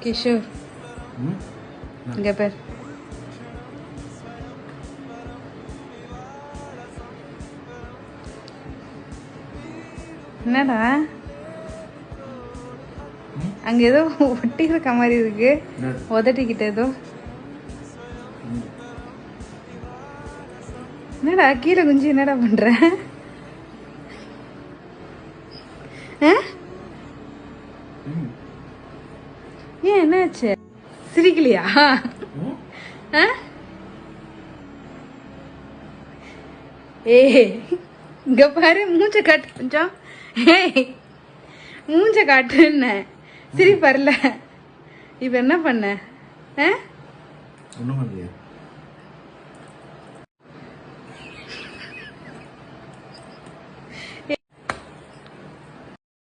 கிஷோர் இங்க பேர் என்னடா அங்க ஏதோ ஒட்டி இருக்க மாதிரி இருக்கு உதட்டிக்கிட்ட ஏதோ என்னடா கீழே குஞ்சு என்னடா பண்ற ஏன் என்னாச்சு சிரிக்கலையா ஏய் இங்க பாரு மூஞ்ச காட்டு கொஞ்சம் ஏய் மூஞ்ச காட்டுன்னு சிரிப்பு வரல இப்ப என்ன பண்ண ஒண்ணும் பண்ணலையா